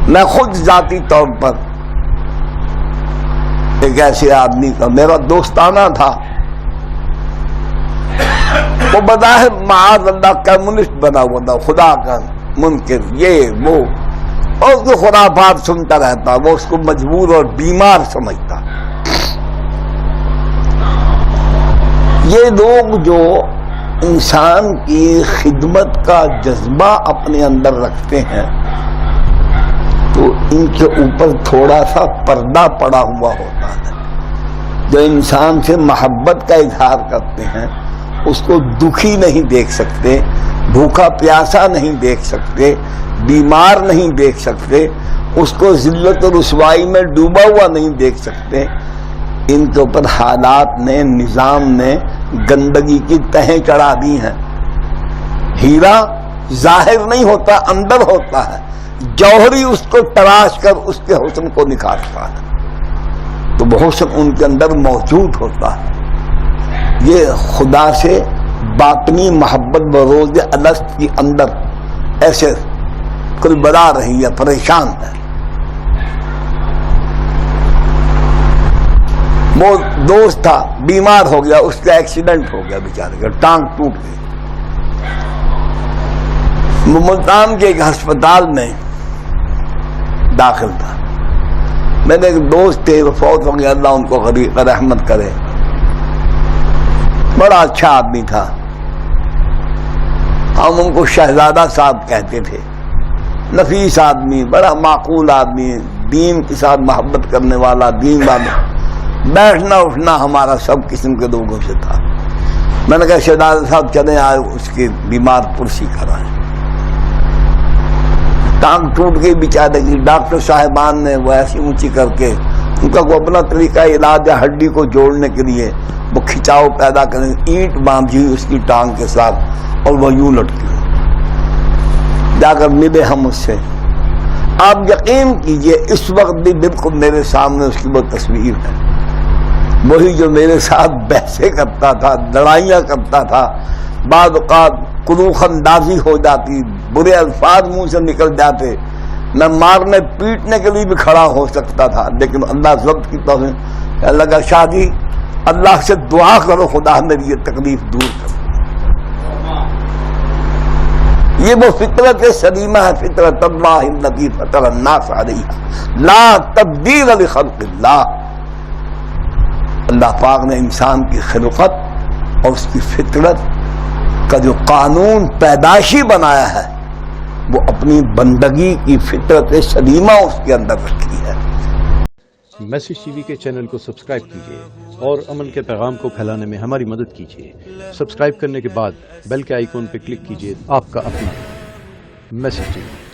میں خود ذاتی طور پر ایک ایسے آدمی کا میرا دوستانہ تھا، وہ بظاہر معاذ اللہ کمیونسٹ بنا ہوا تھا، خدا کا منکر، یہ وہ، اور اس کو خرافات سنتا رہتا، وہ اس کو مجبور اور بیمار سمجھتا۔ یہ لوگ جو انسان کی خدمت کا جذبہ اپنے اندر رکھتے ہیں تو ان کے اوپر تھوڑا سا پردہ پڑا ہوا ہوتا ہے۔ جو انسان سے محبت کا اظہار کرتے ہیں اس کو دکھی نہیں دیکھ سکتے، بھوکا پیاسا نہیں دیکھ سکتے، بیمار نہیں دیکھ سکتے، اس کو ذلت و رسوائی میں ڈوبا ہوا نہیں دیکھ سکتے۔ ان کے اوپر حالات نے، نظام نے گندگی کی تہیں چڑھا دی ہیں۔ ہیرا ظاہر نہیں ہوتا، اندر ہوتا ہے، جوہری اس کو تراش کر اس کے حسن کو نکھارتا ہے، تو وہ حسن ان کے اندر موجود ہوتا ہے۔ یہ خدا سے باطنی محبت بروز الست کے اندر ایسے کل بڑا رہی ہے، پریشان ہے۔ وہ دوست تھا، بیمار ہو گیا، اس کا ایکسیڈنٹ ہو گیا، بیچارے کا ٹانگ ٹوٹ گئی۔ ملتان کے ایک ہسپتال میں داخل تھا۔ میرے ایک دوست تھے، وہ فوت ہو گیا، اللہ ان کو رحمت کرے، بڑا اچھا آدمی تھا، ہم ان کو شہزادہ صاحب کہتے تھے، نفیس آدمی، بڑا معقول آدمی، دین کے ساتھ محبت کرنے والا، دین والا، بیٹھنا اٹھنا ہمارا سب قسم کے لوگوں سے تھا۔ میں نے کہا شہزادہ صاحب چلیں آئے اس کی بیمار پرسی کرائیں۔ ٹانگ ٹوٹ گئی بیچارے کی، ڈاکٹر صاحبان نے وہ ایسی اونچی کر کے، ان کا کوئی اپنا طریقہ علاج ہے، ہڈی کو جوڑنے کے لیے وہ کھچاؤ پیدا کریں، اینٹ باندھی اس کی ٹانگ کے ساتھ اور وہ یوں لٹکی۔ جا کر ملے ہم اس سے، آپ یقین کیجئے اس وقت بھی بالکل میرے سامنے اس کی وہ تصویر ہے، وہی جو میرے ساتھ بحثیں کرتا تھا، لڑائیاں کرتا تھا، بعض اوقات کلوخ اندازی ہو جاتی، برے الفاظ منہ سے نکل جاتے، میں مارنے پیٹنے کے لیے بھی کھڑا ہو سکتا تھا، لیکن اللہ ضبط کی توفیق۔ اللہ کا شاہ جی اللہ سے دعا کرو خدا میری یہ تکلیف دور کر۔ یہ وہ فطرت سلیمہ ہے، فطرت اللہ التی فطر الناس علیہا لا تبدیل لخلق اللہ۔ اللہ پاک نے انسان کی خلقت اور اس کی فطرت کا جو قانون پیدائشی بنایا ہے وہ اپنی بندگی کی فطرت سلیمہ اس کے اندر رکھی ہے۔ میسج ٹی وی کے چینل کو سبسکرائب کیجیے اور امن کے پیغام کو پھیلانے میں ہماری مدد کیجیے۔ سبسکرائب کرنے کے بعد بیل کے آئیکن پر کلک کیجیے۔ آپ کا اپنا میسج ٹی وی۔